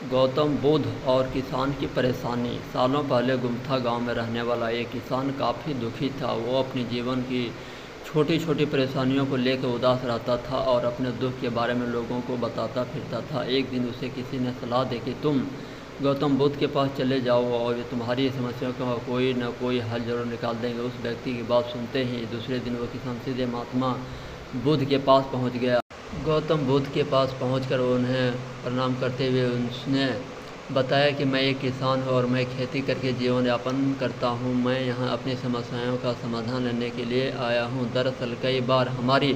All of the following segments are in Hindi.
गौतम बुद्ध और किसान की परेशानी। सालों पहले गुमथा गांव में रहने वाला एक किसान काफ़ी दुखी था। वो अपने जीवन की छोटी छोटी परेशानियों को लेकर उदास रहता था और अपने दुख के बारे में लोगों को बताता फिरता था। एक दिन उसे किसी ने सलाह दी कि तुम गौतम बुद्ध के पास चले जाओ और तुम्हारी समस्याओं का कोई न कोई हल जरूर निकाल देंगे। उस व्यक्ति की बात सुनते ही दूसरे दिन वो किसान सीधे महात्मा बुद्ध के पास पहुंच गया। गौतम बुद्ध के पास पहुंचकर उन्हें प्रणाम करते हुए उसने बताया कि मैं एक किसान हूँ और मैं खेती करके जीवन यापन करता हूँ। मैं यहाँ अपनी समस्याओं का समाधान लेने के लिए आया हूँ। दरअसल कई बार हमारी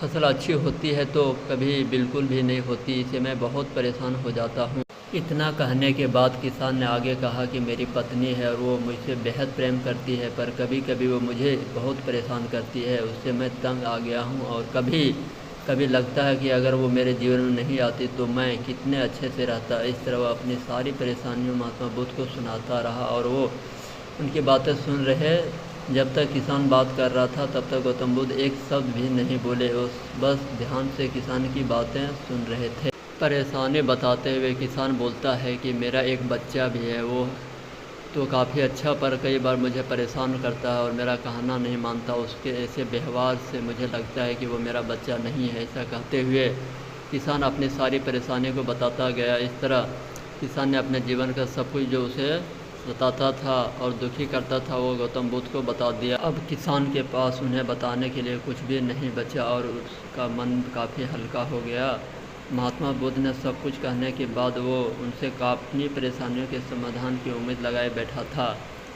फसल अच्छी होती है तो कभी बिल्कुल भी नहीं होती। इससे मैं बहुत परेशान हो जाता हूँ। इतना कहने के बाद किसान ने आगे कहा कि मेरी पत्नी है और वो मुझसे बेहद प्रेम करती है, पर कभी कभी वो मुझे बहुत परेशान करती है। उससे मैं तंग आ गया हूँ और कभी कभी लगता है कि अगर वो मेरे जीवन में नहीं आती तो मैं कितने अच्छे से रहता। इस तरह वह अपनी सारी परेशानियों महात्मा बुद्ध को सुनाता रहा और वो उनकी बातें सुन रहे। जब तक किसान बात कर रहा था तब तक गौतम बुद्ध एक शब्द भी नहीं बोले। वो बस ध्यान से किसान की बातें सुन रहे थे। परेशानी बताते हुए किसान बोलता है कि मेरा एक बच्चा भी है, वो तो काफ़ी अच्छा, पर कई बार मुझे परेशान करता है और मेरा कहना नहीं मानता। उसके ऐसे व्यवहार से मुझे लगता है कि वो मेरा बच्चा नहीं है। ऐसा कहते हुए किसान अपनी सारी परेशानी को बताता गया। इस तरह किसान ने अपने जीवन का सब कुछ जो उसे बताता था और दुखी करता था वो गौतम बुद्ध को बता दिया। अब किसान के पास उन्हें बताने के लिए कुछ भी नहीं बचा और उसका मन काफ़ी हल्का हो गया। महात्मा बुद्ध ने सब कुछ कहने के बाद वो उनसे अपनी परेशानियों के समाधान की उम्मीद लगाए बैठा था।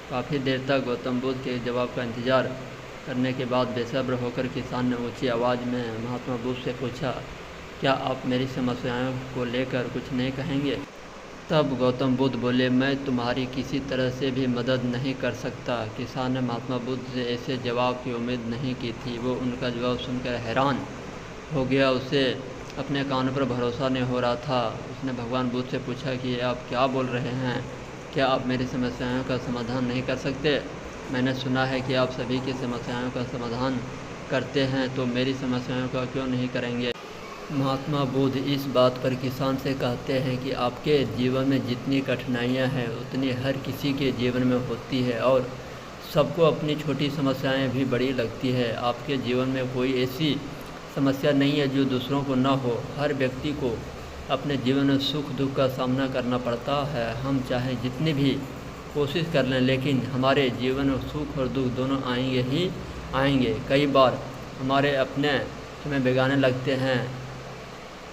काफ़ी देर तक गौतम बुद्ध के जवाब का इंतज़ार करने के बाद बेसब्र होकर किसान ने ऊंची आवाज़ में महात्मा बुद्ध से पूछा, क्या आप मेरी समस्याओं को लेकर कुछ नहीं कहेंगे? तब गौतम बुद्ध बोले, मैं तुम्हारी किसी तरह से भी मदद नहीं कर सकता। किसान ने महात्मा बुद्ध से ऐसे जवाब की उम्मीद नहीं की थी। वो उनका जवाब सुनकर हैरान हो गया। उसे अपने कानों पर भरोसा नहीं हो रहा था। उसने भगवान बुद्ध से पूछा कि आप क्या बोल रहे हैं? क्या आप मेरी समस्याओं का समाधान नहीं कर सकते? मैंने सुना है कि आप सभी की समस्याओं का समाधान करते हैं, तो मेरी समस्याओं का क्यों नहीं करेंगे? महात्मा बुद्ध इस बात पर किसान से कहते हैं कि आपके जीवन में जितनी कठिनाइयां हैं उतनी हर किसी के जीवन में होती है और सबको अपनी छोटी समस्याएं भी बड़ी लगती है। आपके जीवन में कोई ऐसी समस्या नहीं है जो दूसरों को ना हो। हर व्यक्ति को अपने जीवन में सुख दुख का सामना करना पड़ता है। हम चाहे जितनी भी कोशिश कर लें लेकिन हमारे जीवन में सुख और दुख दोनों आएंगे ही आएंगे। कई बार हमारे अपने हमें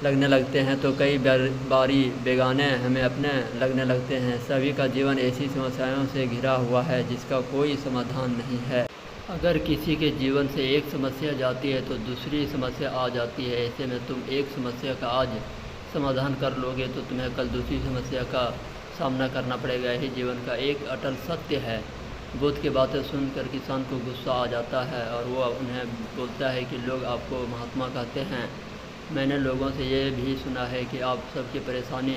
लगने लगते हैं तो कई बारी बेगाने हमें अपने लगने लगते हैं। सभी का जीवन ऐसी समस्याओं से घिरा हुआ है जिसका कोई समाधान नहीं है। अगर किसी के जीवन से एक समस्या जाती है तो दूसरी समस्या आ जाती है। ऐसे में तुम एक समस्या का आज समाधान कर लोगे तो तुम्हें कल दूसरी समस्या का सामना करना पड़ेगा। यही जीवन का एक अटल सत्य है। बुद्ध की बातें सुनकर किसान को गुस्सा आ जाता है और वो उन्हें बोलता है कि लोग आपको महात्मा कहते हैं। मैंने लोगों से ये भी सुना है कि आप सबकी परेशानी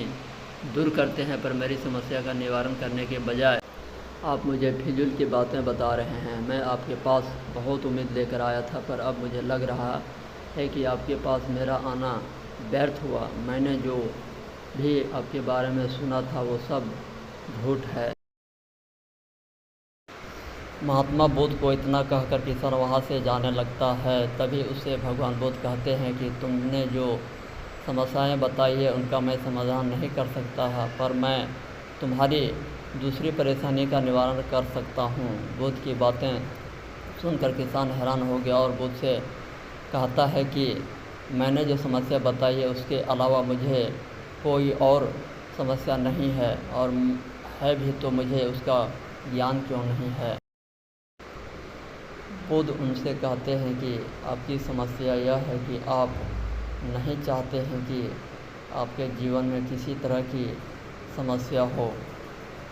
दूर करते हैं, पर मेरी समस्या का निवारण करने के बजाय आप मुझे फिजूल की बातें बता रहे हैं। मैं आपके पास बहुत उम्मीद लेकर आया था, पर अब मुझे लग रहा है कि आपके पास मेरा आना व्यर्थ हुआ। मैंने जो भी आपके बारे में सुना था वो सब झूठ है। महात्मा बुद्ध को इतना कहकर किसान वहाँ से जाने लगता है। तभी उसे भगवान बुद्ध कहते हैं कि तुमने जो समस्याएं बताई है उनका मैं समाधान नहीं कर सकता है, पर मैं तुम्हारी दूसरी परेशानी का निवारण कर सकता हूँ। बुद्ध की बातें सुनकर किसान हैरान हो गया और बुद्ध से कहता है कि मैंने जो समस्या बताई है उसके अलावा मुझे कोई और समस्या नहीं है, और है भी तो मुझे उसका ज्ञान क्यों नहीं है। बुद्ध उनसे कहते हैं कि आपकी समस्या यह है कि आप नहीं चाहते हैं कि आपके जीवन में किसी तरह की समस्या हो,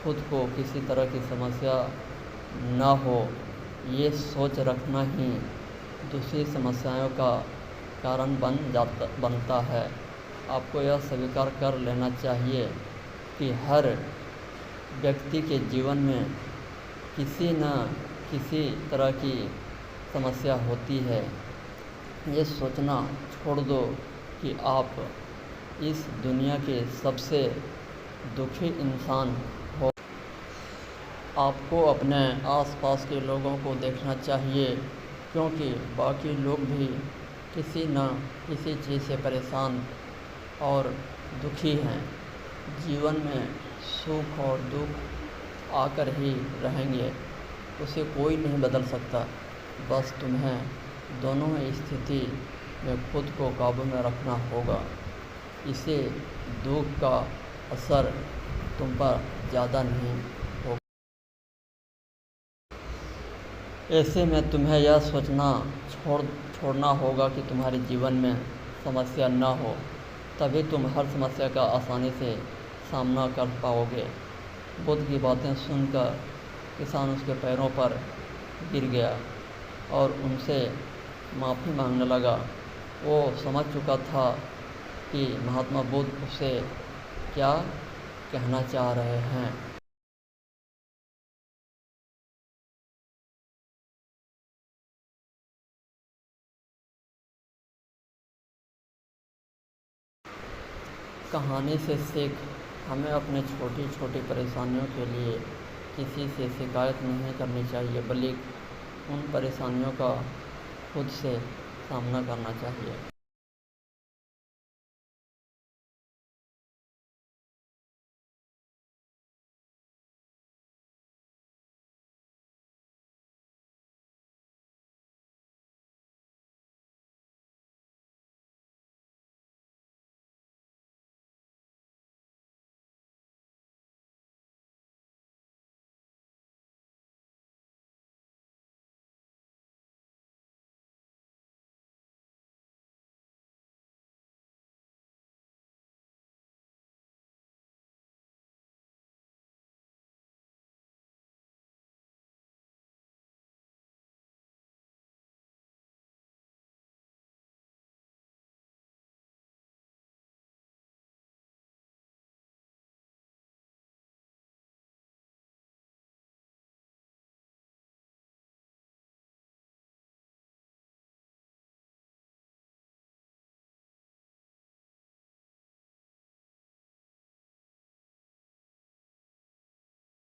खुद को किसी तरह की समस्या ना हो। ये सोच रखना ही दूसरी समस्याओं का कारण बनता है। आपको यह स्वीकार कर लेना चाहिए कि हर व्यक्ति के जीवन में किसी न किसी तरह की समस्या होती है। ये सोचना छोड़ दो कि आप इस दुनिया के सबसे दुखी इंसान हो। आपको अपने आसपास के लोगों को देखना चाहिए, क्योंकि बाकी लोग भी किसी न किसी चीज़ से परेशान और दुखी हैं। जीवन में सुख और दुख आकर ही रहेंगे, उसे कोई नहीं बदल सकता। बस तुम्हें दोनों स्थिति में खुद को काबू में रखना होगा। इसे दुख का असर तुम पर ज़्यादा नहीं होगा। ऐसे में तुम्हें यह सोचना छोड़ना होगा कि तुम्हारे जीवन में समस्या न हो, तभी तुम हर समस्या का आसानी से सामना कर पाओगे। बुद्ध की बातें सुनकर किसान उसके पैरों पर गिर गया और उनसे माफ़ी मांगने लगा। वो समझ चुका था कि महात्मा बुद्ध उसे क्या कहना चाह रहे हैं। कहानी से सीख, हमें अपने छोटी छोटी परेशानियों के लिए किसी से शिकायत नहीं करनी चाहिए, बल्कि उन परेशानियों का खुद से सामना करना चाहिए।